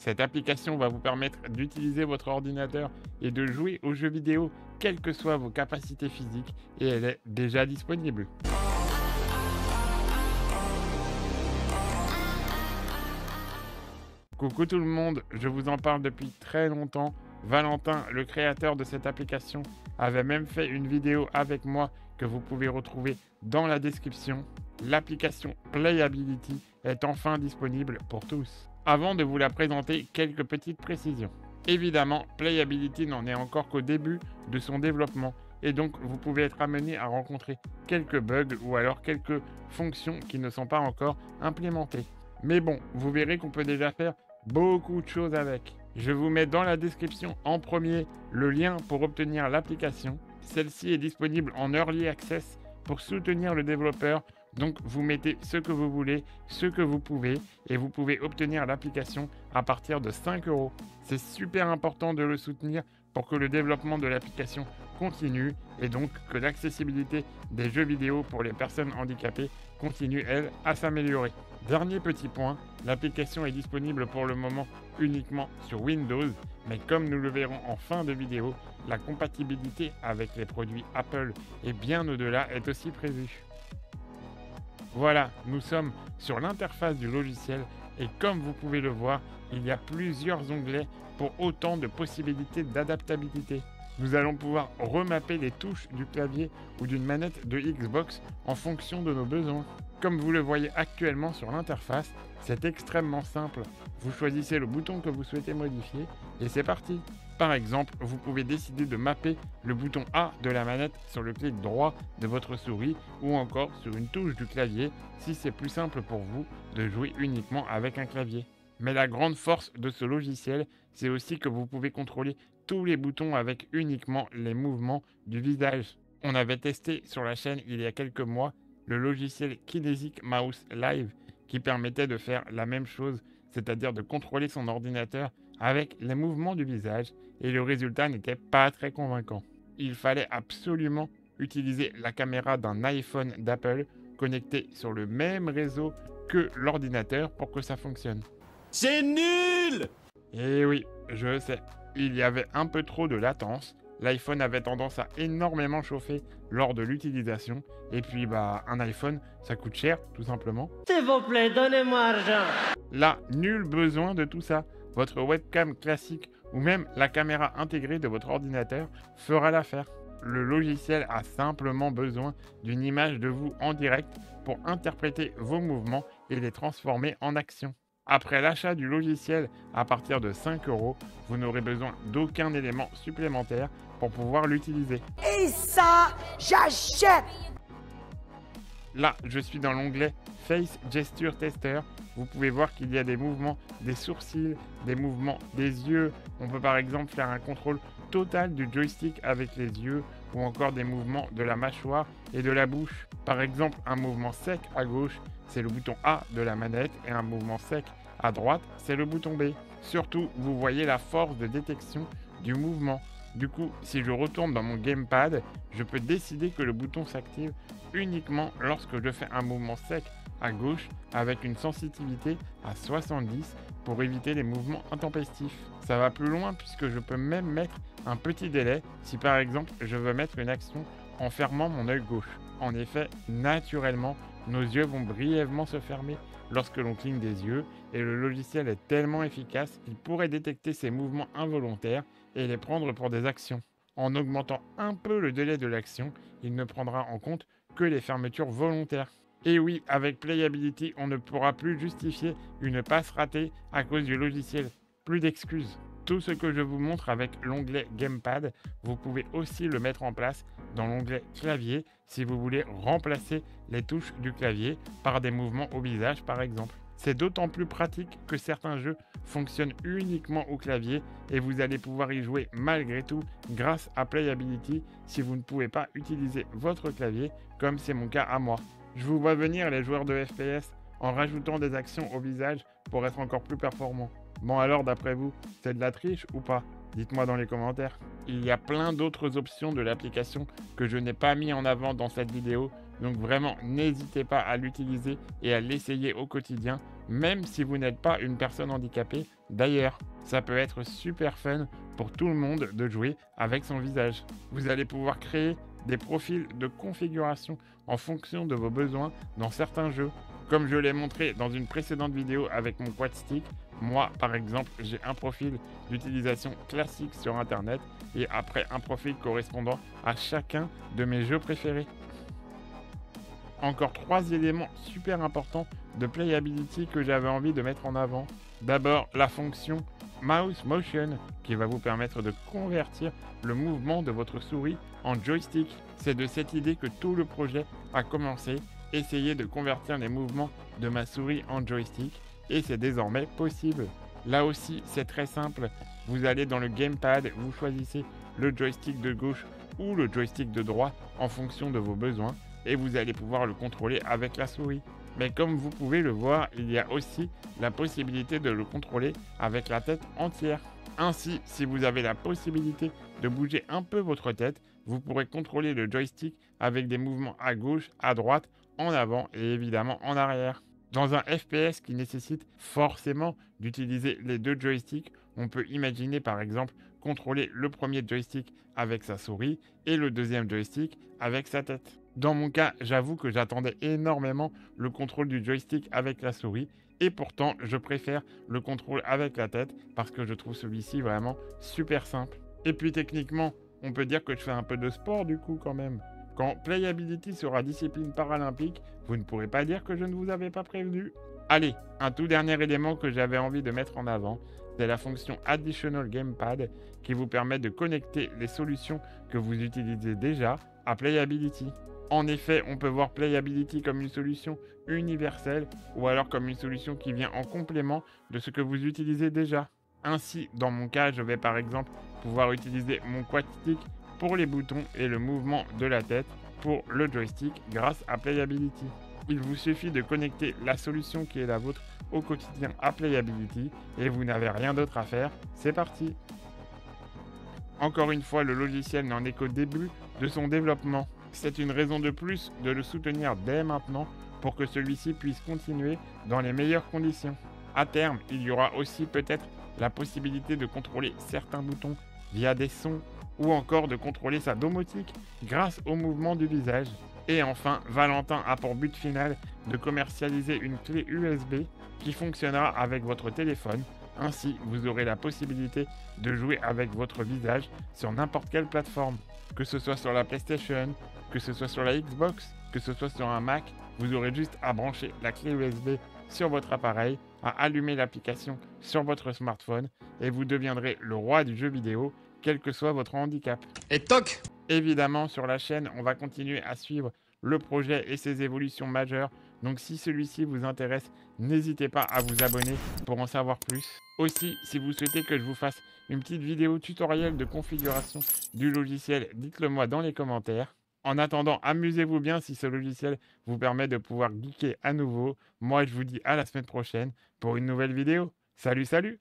Cette application va vous permettre d'utiliser votre ordinateur et de jouer aux jeux vidéo, quelles que soient vos capacités physiques, et elle est déjà disponible. Coucou tout le monde, je vous en parle depuis très longtemps. Valentin, le créateur de cette application, avait même fait une vidéo avec moi que vous pouvez retrouver dans la description. L'application Playability est enfin disponible pour tous. Avant de vous la présenter, quelques petites précisions. Évidemment, Playability n'en est encore qu'au début de son développement et donc vous pouvez être amené à rencontrer quelques bugs ou alors quelques fonctions qui ne sont pas encore implémentées. Mais bon, vous verrez qu'on peut déjà faire beaucoup de choses avec. Je vous mets dans la description en premier le lien pour obtenir l'application. Celle-ci est disponible en Early Access pour soutenir le développeur. Donc vous mettez ce que vous voulez, ce que vous pouvez et vous pouvez obtenir l'application à partir de 5 €. C'est super important de le soutenir pour que le développement de l'application continue et donc que l'accessibilité des jeux vidéo pour les personnes handicapées continue, elle, à s'améliorer. Dernier petit point, l'application est disponible pour le moment uniquement sur Windows, mais comme nous le verrons en fin de vidéo, la compatibilité avec les produits Apple et bien au-delà est aussi prévue. Voilà, nous sommes sur l'interface du logiciel et comme vous pouvez le voir, il y a plusieurs onglets pour autant de possibilités d'adaptabilité. Nous allons pouvoir remapper les touches du clavier ou d'une manette de Xbox en fonction de nos besoins. Comme vous le voyez actuellement sur l'interface, c'est extrêmement simple. Vous choisissez le bouton que vous souhaitez modifier et c'est parti. Par exemple, vous pouvez décider de mapper le bouton A de la manette sur le clic droit de votre souris ou encore sur une touche du clavier si c'est plus simple pour vous de jouer uniquement avec un clavier. Mais la grande force de ce logiciel, c'est aussi que vous pouvez contrôler tous les boutons avec uniquement les mouvements du visage. On avait testé sur la chaîne il y a quelques mois le logiciel Kinetic Mouse Live qui permettait de faire la même chose, c'est-à-dire de contrôler son ordinateur avec les mouvements du visage et le résultat n'était pas très convaincant. Il fallait absolument utiliser la caméra d'un iPhone d'Apple connecté sur le même réseau que l'ordinateur pour que ça fonctionne. C'est nul! Et oui, je sais, il y avait un peu trop de latence, l'iPhone avait tendance à énormément chauffer lors de l'utilisation, et puis un iPhone, ça coûte cher, tout simplement. S'il vous plaît, donnez-moi argent. Là, nul besoin de tout ça. Votre webcam classique ou même la caméra intégrée de votre ordinateur fera l'affaire. Le logiciel a simplement besoin d'une image de vous en direct pour interpréter vos mouvements et les transformer en action. Après l'achat du logiciel à partir de 5 €, vous n'aurez besoin d'aucun élément supplémentaire pour pouvoir l'utiliser. Et ça, j'achète! Là, je suis dans l'onglet Face Gesture Tester. Vous pouvez voir qu'il y a des mouvements des sourcils, des mouvements des yeux. On peut par exemple faire un contrôle total du joystick avec les yeux ou encore des mouvements de la mâchoire et de la bouche. Par exemple, un mouvement sec à gauche, c'est le bouton A de la manette et un mouvement sec à droite, c'est le bouton B. Surtout, vous voyez la force de détection du mouvement. Du coup, si je retourne dans mon gamepad, je peux décider que le bouton s'active uniquement lorsque je fais un mouvement sec à gauche avec une sensitivité à 70 pour éviter les mouvements intempestifs. Ça va plus loin puisque je peux même mettre un petit délai si par exemple je veux mettre une action en fermant mon œil gauche. En effet, naturellement, nos yeux vont brièvement se fermer lorsque l'on cligne des yeux et le logiciel est tellement efficace qu'il pourrait détecter ces mouvements involontaires et les prendre pour des actions. En augmentant un peu le délai de l'action, il ne prendra en compte que les fermetures volontaires. Et oui, avec Playability, on ne pourra plus justifier une passe ratée à cause du logiciel. Plus d'excuses. Tout ce que je vous montre avec l'onglet Gamepad, vous pouvez aussi le mettre en place dans l'onglet Clavier si vous voulez remplacer les touches du clavier par des mouvements au visage par exemple. C'est d'autant plus pratique que certains jeux fonctionnent uniquement au clavier et vous allez pouvoir y jouer malgré tout grâce à Playability si vous ne pouvez pas utiliser votre clavier comme c'est mon cas à moi. Je vous vois venir les joueurs de FPS en rajoutant des actions au visage pour être encore plus performants. Bon alors d'après vous, c'est de la triche ou pas? Dites-moi dans les commentaires. Il y a plein d'autres options de l'application que je n'ai pas mis en avant dans cette vidéo, donc vraiment n'hésitez pas à l'utiliser et à l'essayer au quotidien, même si vous n'êtes pas une personne handicapée. D'ailleurs, ça peut être super fun pour tout le monde de jouer avec son visage. Vous allez pouvoir créer des profils de configuration en fonction de vos besoins dans certains jeux. Comme je l'ai montré dans une précédente vidéo avec mon quad stick, moi par exemple j'ai un profil d'utilisation classique sur internet et après un profil correspondant à chacun de mes jeux préférés. Encore 3 éléments super importants de playability que j'avais envie de mettre en avant. D'abord la fonction Mouse Motion qui va vous permettre de convertir le mouvement de votre souris en joystick. C'est de cette idée que tout le projet a commencé. Essayer de convertir les mouvements de ma souris en joystick et c'est désormais possible. Là aussi c'est très simple, vous allez dans le gamepad, vous choisissez le joystick de gauche ou le joystick de droite en fonction de vos besoins et vous allez pouvoir le contrôler avec la souris. Mais comme vous pouvez le voir, il y a aussi la possibilité de le contrôler avec la tête entière. Ainsi, si vous avez la possibilité de bouger un peu votre tête, vous pourrez contrôler le joystick avec des mouvements à gauche, à droite, en avant et évidemment en arrière. Dans un FPS qui nécessite forcément d'utiliser les deux joysticks, on peut imaginer par exemple contrôler le premier joystick avec sa souris et le deuxième joystick avec sa tête. Dans mon cas, j'avoue que j'attendais énormément le contrôle du joystick avec la souris et pourtant je préfère le contrôle avec la tête parce que je trouve celui-ci vraiment super simple. Et puis techniquement, on peut dire que je fais un peu de sport du coup quand même. Quand Playability sera discipline paralympique, vous ne pourrez pas dire que je ne vous avais pas prévenu. Allez, un tout dernier élément que j'avais envie de mettre en avant, c'est la fonction Additional Gamepad qui vous permet de connecter les solutions que vous utilisez déjà à Playability. En effet, on peut voir Playability comme une solution universelle ou alors comme une solution qui vient en complément de ce que vous utilisez déjà. Ainsi, dans mon cas, je vais par exemple pouvoir utiliser mon quad stick pour les boutons et le mouvement de la tête pour le joystick grâce à Playability. Il vous suffit de connecter la solution qui est la vôtre au quotidien à Playability et vous n'avez rien d'autre à faire, c'est parti. Encore une fois, le logiciel n'en est qu'au début de son développement. C'est une raison de plus de le soutenir dès maintenant pour que celui-ci puisse continuer dans les meilleures conditions. À terme, il y aura aussi peut-être la possibilité de contrôler certains boutons via des sons ou encore de contrôler sa domotique grâce au mouvement du visage. Et enfin, Valentin a pour but final de commercialiser une clé USB qui fonctionnera avec votre téléphone. Ainsi, vous aurez la possibilité de jouer avec votre visage sur n'importe quelle plateforme. Que ce soit sur la PlayStation, que ce soit sur la Xbox, que ce soit sur un Mac, vous aurez juste à brancher la clé USB sur votre appareil, à allumer l'application sur votre smartphone et vous deviendrez le roi du jeu vidéo, quel que soit votre handicap. Et toc! Évidemment, sur la chaîne, on va continuer à suivre le projet et ses évolutions majeures. Donc si celui-ci vous intéresse, n'hésitez pas à vous abonner pour en savoir plus. Aussi, si vous souhaitez que je vous fasse une petite vidéo tutoriel de configuration du logiciel, dites-le moi dans les commentaires. En attendant, amusez-vous bien si ce logiciel vous permet de pouvoir geeker à nouveau. Moi, je vous dis à la semaine prochaine pour une nouvelle vidéo. Salut, salut!